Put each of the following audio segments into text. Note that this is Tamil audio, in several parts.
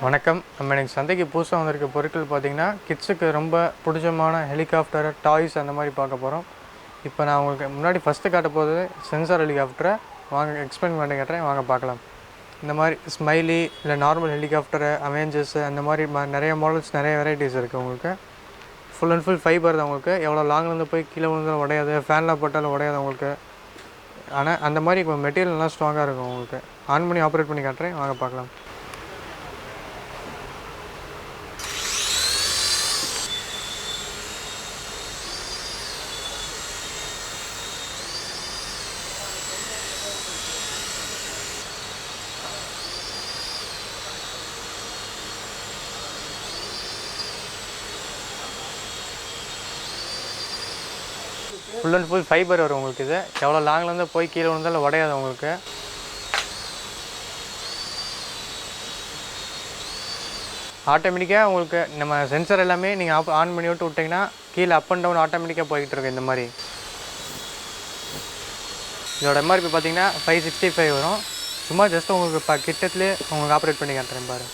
வணக்கம். நம்ம இன்னைக்கு சந்தைக்கு புதுசாக வந்திருக்க பொருட்கள் பார்த்திங்கன்னா கிட்ஸுக்கு ரொம்ப பிடிச்சமான ஹெலிகாப்டர், டாய்ஸ் அந்த மாதிரி பார்க்க போகிறோம். இப்போ நான் உங்களுக்கு முன்னாடி ஃபஸ்ட்டு காட்ட போகிறது சென்சார் ஹெலிகாப்டரை. வாங்க எக்ஸ்பிளைன் பண்ணி காட்டுறேன், வாங்க பார்க்கலாம். இந்த மாதிரி ஸ்மைலி இல்லை நார்மல் ஹெலிகாப்டரு, அவெஞ்சர்ஸு அந்த மாதிரி நிறைய மாடல்ஸ், நிறைய வெரைட்டிஸ் இருக்குது. உங்களுக்கு ஃபுல் அண்ட் ஃபுல் ஃபைபர் தான். உங்களுக்கு எவ்வளோ லாங்லேருந்து போய் கீழே விழுந்தாலும் உடையாது, ஃபேனில் போட்டாலும் உடையாது உங்களுக்கு. ஆனால் அந்த மாதிரி இப்போ மெட்டீரியல் நல்லா ஸ்ட்ராங்காக இருக்கும். உங்களுக்கு ஆன் பண்ணி ஆப்ரேட் பண்ணி காட்டுறேன், வாங்க பார்க்கலாம். ஃபுல் அண்ட் ஃபுல் ஃபைபர் வரும் உங்களுக்கு. இது எவ்வளோ லாங்லேருந்து போய் கீழே விழுந்தாலும் உடையாது உங்களுக்கு. ஆட்டோமேட்டிக்காக உங்களுக்கு நம்ம சென்சர் எல்லாமே நீங்கள் ஆன் பண்ணி விட்டு விட்டிங்கன்னா கீழே அப் அண்ட் டவுன் ஆட்டோமேட்டிக்காக போய்கிட்டு இருக்கு. இந்த மாதிரி இதோட எம்ஆர்பி பார்த்தீங்கன்னா 565 வரும். சும்மா ஜஸ்ட் உங்களுக்கு இப்போ கிட்டத்துலேயே உங்களுக்கு ஆப்ரேட் பண்ணி காட்டுறேன் பாரு.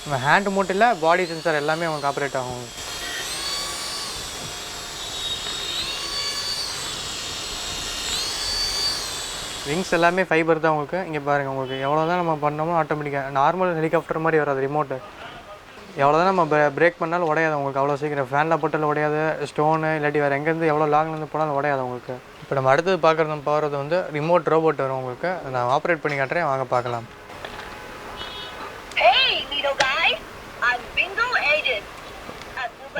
நம்ம ஹேண்டு மட்டும் இல்லை, பாடி சென்சார் எல்லாமே உங்களுக்கு ஆப்ரேட் ஆகும். விங்ஸ் எல்லாமே ஃபைபர் தான் உங்களுக்கு. இங்கே பாருங்கள், உங்களுக்கு எவ்வளோ தான் நம்ம பண்ணோமோ ஆட்டோமேட்டிக்காக நார்மல் ஹெலிகாப்டர் மாதிரி வராது ரிமோட்டு. எவ்வளோ தான் நம்ம பிரேக் பண்ணாலும் உடையாது உங்களுக்கு அவ்வளோ சீக்கிரம். ஃபேனில் போட்டாலும் உடையாது, ஸ்டோனு இல்லாட்டி வேறு எங்கேருந்து எவ்வளோ லாங்லேருந்து போனாலும் உடையாது உங்களுக்கு. இப்போ நம்ம அடுத்தது பார்க்குறது போகிறது வந்து ரிமோட் ரோபோட் வரும் உங்களுக்கு. நான் ஆப்ரேட் பண்ணி காட்டுறேன், வாங்க பார்க்கலாம்.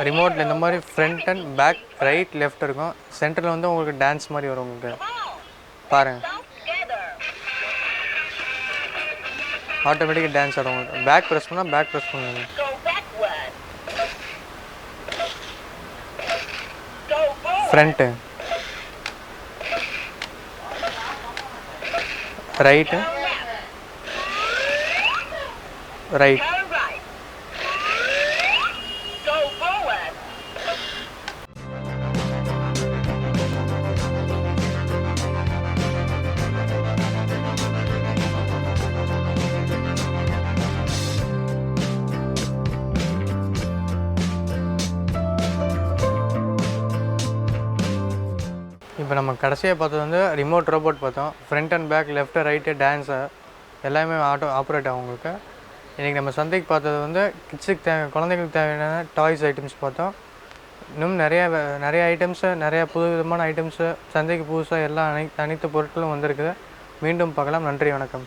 ரிமோட்டில் இந்த மாதிரி front and back, right, left இருக்கும். சென்டரில் வந்து உங்களுக்கு டான்ஸ் மாதிரி வரும் உங்களுக்கு. பாருங்கள், ஆட்டோமேட்டிக்காக டான்ஸ் ஆடும் உங்களுக்கு. பேக் ப்ரெஸ் பண்ணால் பேக் ப்ரெஸ் பண்ணுங்க. Front, right, right. இப்போ நம்ம கடைசியாக பார்த்தது வந்து ரிமோட் ரோபோட் பார்த்தோம். Front and back, left, right, dance எல்லாமே ஆப்ரேட் ஆகும் உங்களுக்கு. இன்றைக்கி நம்ம சந்தைக்கு பார்த்தது வந்து கிட்ஸுக்கு குழந்தைங்களுக்கு தேவையான டாய்ஸ் ஐட்டம்ஸ் பார்த்தோம். இன்னும் நிறைய ஐட்டம்ஸு, நிறைய புது விதமான ஐட்டம்ஸு சந்தைக்கு புதுசாக எல்லா அனைத்து பொருட்களும் வந்திருக்குது. மீண்டும் பார்க்கலாம். நன்றி, வணக்கம்.